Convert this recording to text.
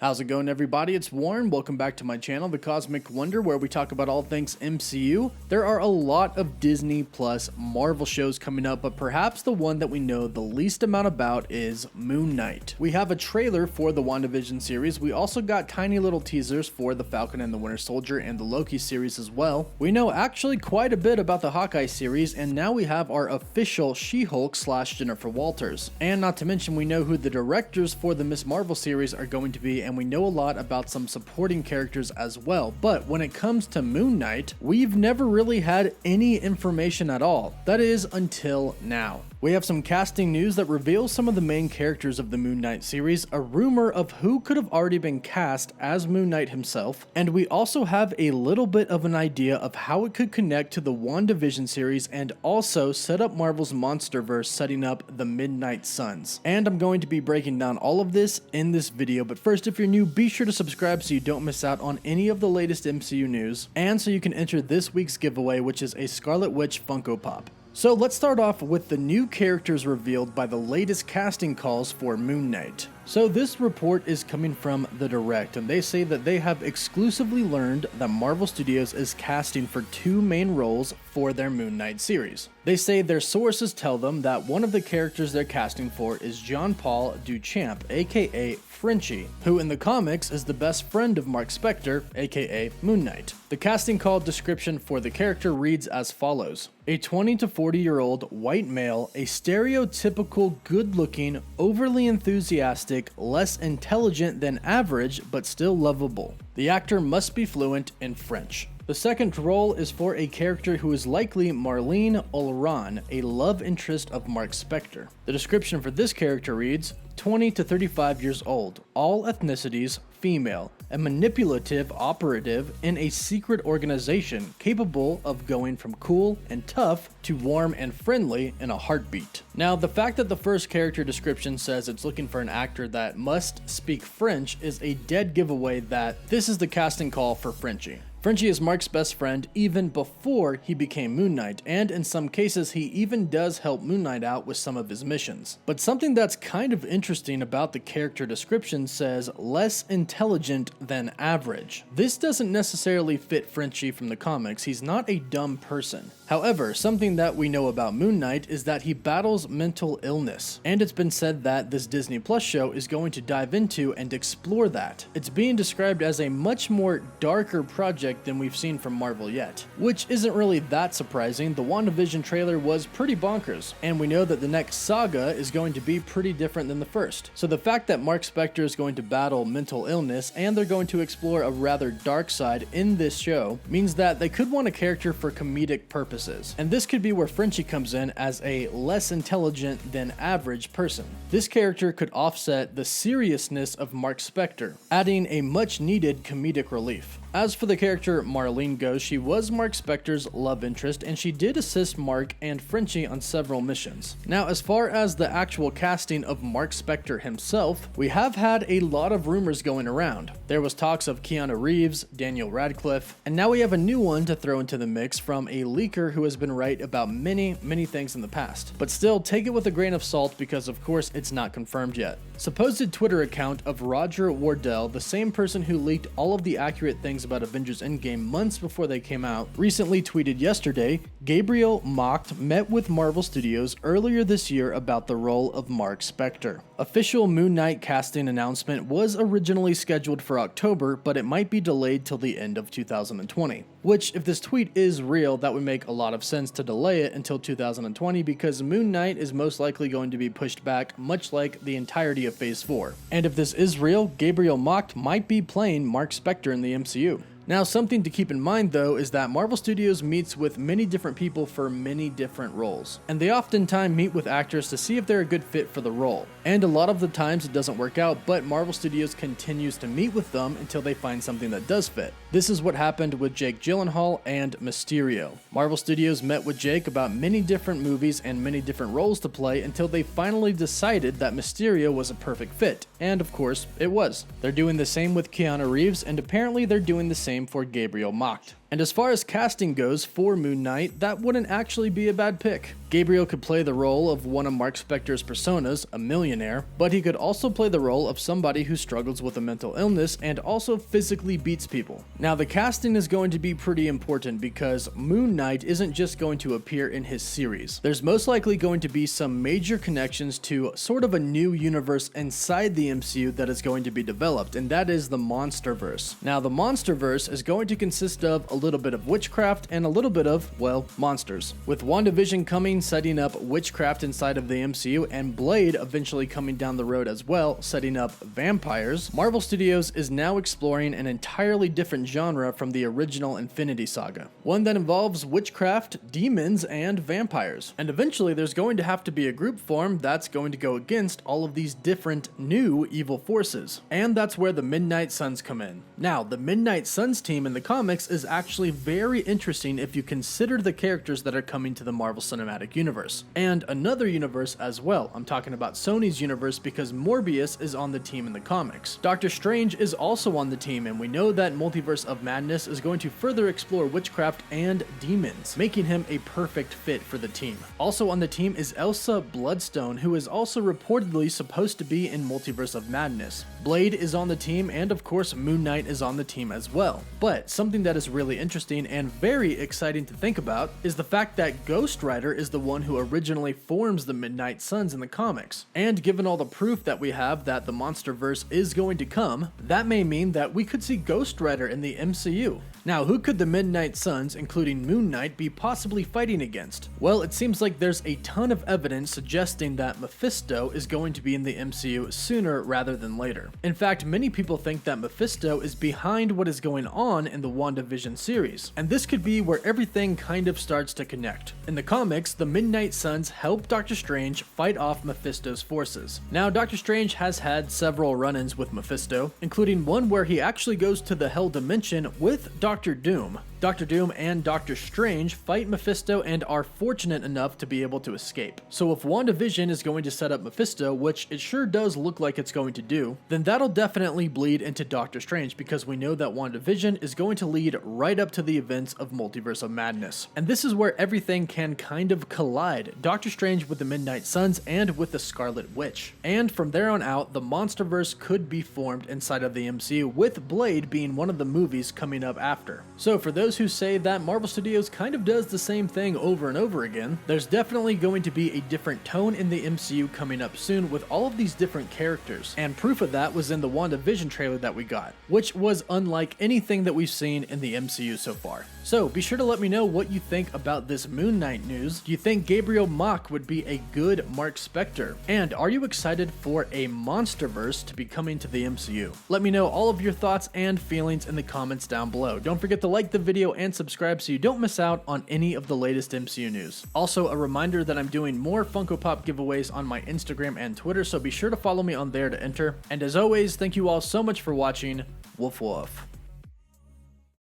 How's it going, everybody? It's Warren. Welcome back to my channel, The Cosmic Wonder, where we talk about all things MCU. There are a lot of Disney plus Marvel shows coming up, but perhaps the one that we know the least amount about is Moon Knight. We have a trailer for the WandaVision series. We also got tiny little teasers for the Falcon and the Winter Soldier and the Loki series as well. We know actually quite a bit about the Hawkeye series, and now we have our official She-Hulk / Jennifer Walters. And not to mention, we know who the directors for the Ms. Marvel series are going to be, and we know a lot about some supporting characters as well. But when it comes to Moon Knight, we've never really had any information at all. That is, until now. We have some casting news that reveals some of the main characters of the Moon Knight series, a rumor of who could have already been cast as Moon Knight himself, and we also have a little bit of an idea of how it could connect to the WandaVision series and also set up Marvel's MonsterVerse, setting up the Midnight Suns. And I'm going to be breaking down all of this in this video, but first, if you're new, be sure to subscribe so you don't miss out on any of the latest MCU news, and so you can enter this week's giveaway, which is a Scarlet Witch Funko Pop. So let's start off with the new characters revealed by the latest casting calls for Moon Knight. So this report is coming from The Direct, and they say that they have exclusively learned that Marvel Studios is casting for two main roles for their Moon Knight series. They say their sources tell them that one of the characters they're casting for is Jean-Paul Duchamp, aka Frenchie, who in the comics is the best friend of Marc Spector, aka Moon Knight. The casting call description for the character reads as follows: a 20 to 40-year-old white male, a stereotypical good-looking, overly enthusiastic, less intelligent than average, but still lovable. The actor must be fluent in French. The second role is for a character who is likely Marlene Olran, a love interest of Marc Spector. The description for this character reads: 20 to 35 years old, all ethnicities, female, a manipulative operative in a secret organization capable of going from cool and tough to warm and friendly in a heartbeat. Now, the fact that the first character description says it's looking for an actor that must speak French is a dead giveaway that this is the casting call for Frenchie. Frenchie is Mark's best friend even before he became Moon Knight, and in some cases he even does help Moon Knight out with some of his missions. But something that's kind of interesting about the character description says less intelligent than average. This doesn't necessarily fit Frenchie from the comics. He's not a dumb person. However, something that we know about Moon Knight is that he battles mental illness, and it's been said that this Disney Plus show is going to dive into and explore that. It's being described as a much more darker project than we've seen from Marvel yet, which isn't really that surprising. The WandaVision trailer was pretty bonkers, and we know that the next saga is going to be pretty different than the first. So the fact that Marc Spector is going to battle mental illness and they're going to explore a rather dark side in this show means that they could want a character for comedic purposes, and this could be where Frenchie comes in as a less intelligent than average person. This character could offset the seriousness of Marc Spector, adding a much needed comedic relief. As for the character Marlene goes, she was Marc Spector's love interest, and she did assist Mark and Frenchie on several missions. Now, as far as the actual casting of Marc Spector himself, we have had a lot of rumors going around. There was talks of Keanu Reeves, Daniel Radcliffe, and now we have a new one to throw into the mix from a leaker who has been right about many things in the past. But still, take it with a grain of salt because of course it's not confirmed yet. Supposed Twitter account of Roger Wardell, the same person who leaked all of the accurate things about Avengers Endgame months before they came out, recently tweeted yesterday, Gabriel Macht met with Marvel Studios earlier this year about the role of Marc Spector. Official Moon Knight casting announcement was originally scheduled for October, but it might be delayed till the end of 2020. Which, if this tweet is real, that would make a lot of sense to delay it until 2020 because Moon Knight is most likely going to be pushed back, much like the entirety of Phase 4. And if this is real, Gabriel Macht might be playing Marc Spector in the MCU. Now, something to keep in mind though is that Marvel Studios meets with many different people for many different roles, and they oftentimes meet with actors to see if they're a good fit for the role. And a lot of the times it doesn't work out, but Marvel Studios continues to meet with them until they find something that does fit. This is what happened with Jake Gyllenhaal and Mysterio. Marvel Studios met with Jake about many different movies and many different roles to play until they finally decided that Mysterio was a perfect fit, and of course it was. They're doing the same with Keanu Reeves, and apparently they're doing the same for Gabriel Macht. And as far as casting goes for Moon Knight, that wouldn't actually be a bad pick. Gabriel could play the role of one of Marc Spector's personas, a millionaire, but he could also play the role of somebody who struggles with a mental illness and also physically beats people. Now, the casting is going to be pretty important because Moon Knight isn't just going to appear in his series. There's most likely going to be some major connections to sort of a new universe inside the MCU that is going to be developed, and that is the Monsterverse. Now, the Monsterverse is going to consist of a little bit of witchcraft and a little bit of, well, monsters. With WandaVision coming, setting up witchcraft inside of the MCU, and Blade eventually coming down the road as well, setting up vampires, Marvel Studios is now exploring an entirely different genre from the original Infinity Saga. One that involves witchcraft, demons, and vampires. And eventually there's going to have to be a group formed that's going to go against all of these different new evil forces. And that's where the Midnight Suns come in. Now, the Midnight Suns team in the comics is actually very interesting if you consider the characters that are coming to the Marvel Cinematic Universe. And another universe as well. I'm talking about Sony's universe because Morbius is on the team in the comics. Doctor Strange is also on the team, and we know that Multiverse of Madness is going to further explore witchcraft and demons, making him a perfect fit for the team. Also on the team is Elsa Bloodstone, who is also reportedly supposed to be in Multiverse of Madness. Blade is on the team, and of course Moon Knight is on the team as well. But something that is really interesting and very exciting to think about is the fact that Ghost Rider is the one who originally forms the Midnight Suns in the comics. And given all the proof that we have that the Monsterverse is going to come, that may mean that we could see Ghost Rider in the MCU. Now, who could the Midnight Suns, including Moon Knight, be possibly fighting against? Well, it seems like there's a ton of evidence suggesting that Mephisto is going to be in the MCU sooner rather than later. In fact, many people think that Mephisto is behind what is going on in the WandaVision series, and this could be where everything kind of starts to connect. In the comics, the Midnight Suns help Doctor Strange fight off Mephisto's forces. Now, Doctor Strange has had several run-ins with Mephisto, including one where he actually goes to the Hell Dimension with Doctor Doom. Doctor Doom and Doctor Strange fight Mephisto and are fortunate enough to be able to escape. So if WandaVision is going to set up Mephisto, which it sure does look like it's going to do, then that'll definitely bleed into Doctor Strange because we know that WandaVision is going to lead right up to the events of Multiverse of Madness. And this is where everything can kind of collide. Doctor Strange with the Midnight Suns and with the Scarlet Witch. And from there on out, the Monsterverse could be formed inside of the MCU, with Blade being one of the movies coming up after. So for those who say that Marvel Studios kind of does the same thing over and over again, there's definitely going to be a different tone in the MCU coming up soon with all of these different characters. And proof of that was in the WandaVision trailer that we got, which was unlike anything that we've seen in the MCU so far. So be sure to let me know what you think about this Moon Knight news. Do you think Gabriel Macht would be a good Marc Spector? And are you excited for a Monsterverse to be coming to the MCU? Let me know all of your thoughts and feelings in the comments down below. Don't forget to like the video and subscribe so you don't miss out on any of the latest MCU news. Also, a reminder that I'm doing more Funko Pop giveaways on my Instagram and Twitter, so be sure to follow me on there to enter. And as always, thank you all so much for watching. Woof woof.